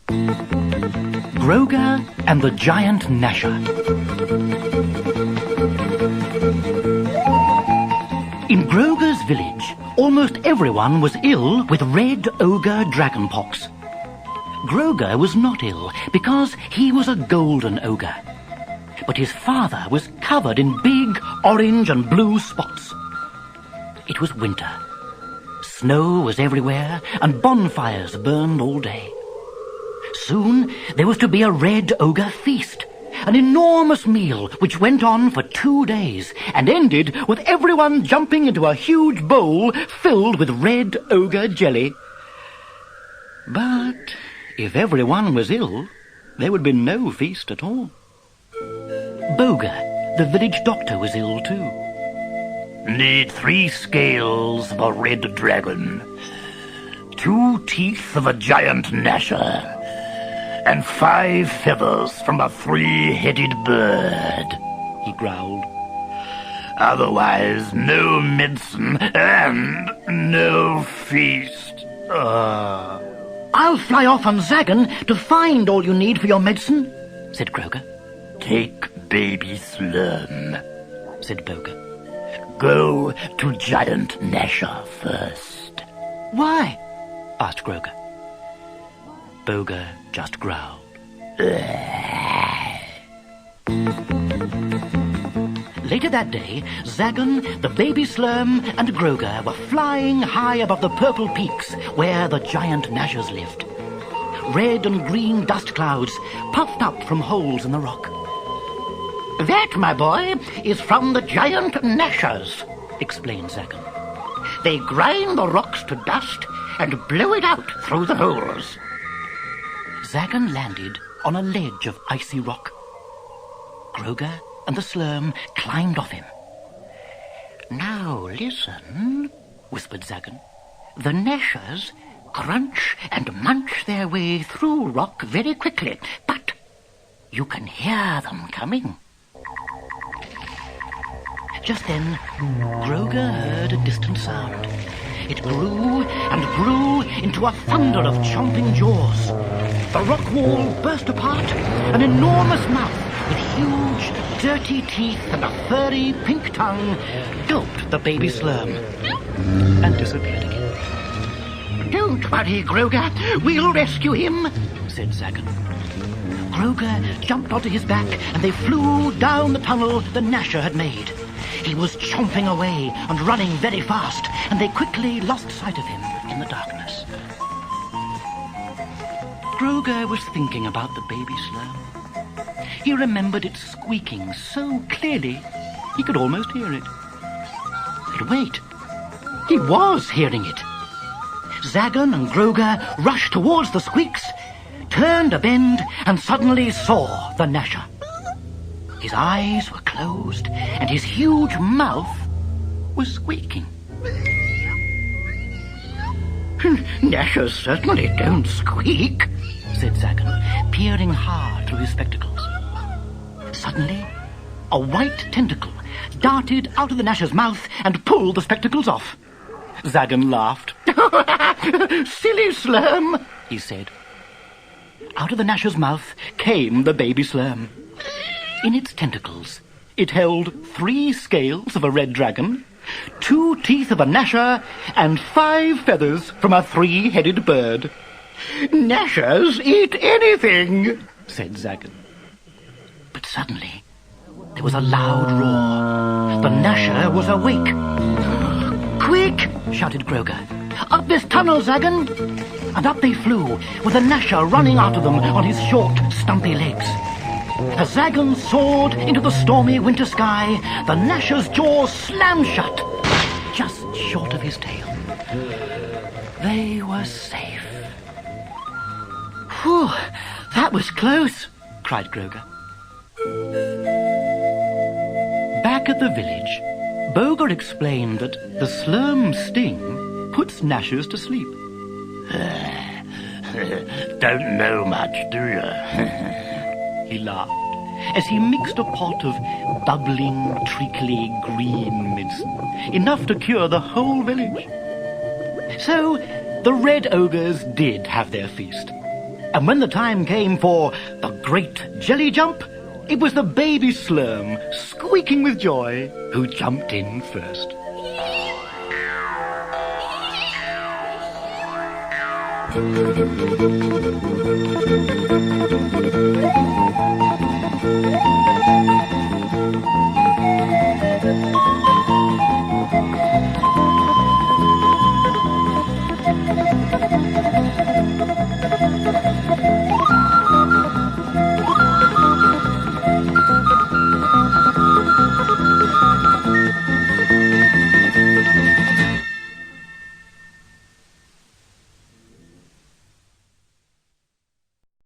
Grogre and the Giant Nasher. In Grogre's village, almost everyone was ill with red ogre dragonpox. Grogre was not ill because he was a golden ogre. But his father was covered in big orange and blue spots. It was winter. Snow was everywhere and bonfires burned all day. Soon there was to be a red ogre feast, an enormous meal which went on for 2 days and ended with everyone jumping into a huge bowl filled with red ogre jelly. But if everyone was ill, there would be no feast at all. Boger, the village doctor, was ill too. Need 3 scales of a red dragon, 2 teeth of a giant Nasher, and 5 feathers from a 3-headed bird, he growled. Otherwise, no medicine and no feast. I'll fly off on Zagan to find all you need for your medicine, said Grogre. Take baby Slurm, said Boger. Go to Giant Nasher first. Why? Asked Grogre. Boger just growled. Later that day, Zagan, the baby Slurm, and Grogre were flying high above the purple peaks where the giant Nashers lived. Red and green dust clouds puffed up from holes in the rock. That, my boy, is from the giant Nashers, explained Zagan. They grind the rocks to dust and blow it out through the holes. Zagan landed on a ledge of icy rock. Grogre and the Slurm climbed off him. Now listen, whispered Zagan. The Nashers crunch and munch their way through rock very quickly, but you can hear them coming. Just then, Grogre heard a distant sound. It grew and grew into a thunder of chomping jaws. The rock wall burst apart. An enormous mouth with huge, dirty teeth and a furry pink tongue gulped the baby Slurm and disappeared again. Don't worry, Grogre. We'll rescue him, said Zagan. Grogre jumped onto his back and they flew down the tunnel the Nasher had made. He was chomping away and running very fast, and they quickly lost sight of him in the darkness. Grogre was thinking about the baby Slurm. He remembered it squeaking so clearly he could almost hear it. But wait, he was hearing it. Zagan and Grogre rushed towards the squeaks, turned a bend, and suddenly saw the Nasher. His eyes were closed, and his huge mouth was squeaking. Nashers certainly don't squeak, said Zagan, peering hard through his spectacles. Suddenly, a white tentacle darted out of the Nasher's mouth and pulled the spectacles off. Zagan laughed. Silly Slurm, he said. Out of the Nasher's mouth came the baby Slurm. In its tentacles, it held 3 scales of a red dragon, 2 teeth of a Nasher, and 5 feathers from a 3-headed bird. Nashers eat anything, said Zagan. But suddenly, there was a loud roar. The Nasher was awake. Quick, shouted Grogre. Up this tunnel, Zagan. And up they flew, with the Nasher running after them on his short, stumpy legs. As Zagan soared into the stormy winter sky, the Nasher's jaws slammed shut, just short of his tail. They were safe. Whew, that was close, cried Grogre. Back at the village, Boger explained that the Slurm sting puts Nashers to sleep. Don't know much, do you? He laughed as he mixed a pot of bubbling, treacly green medicine, enough to cure the whole village. So the red ogres did have their feast. And when the time came for the great jelly jump, it was the baby Slurm, squeaking with joy, who jumped in first.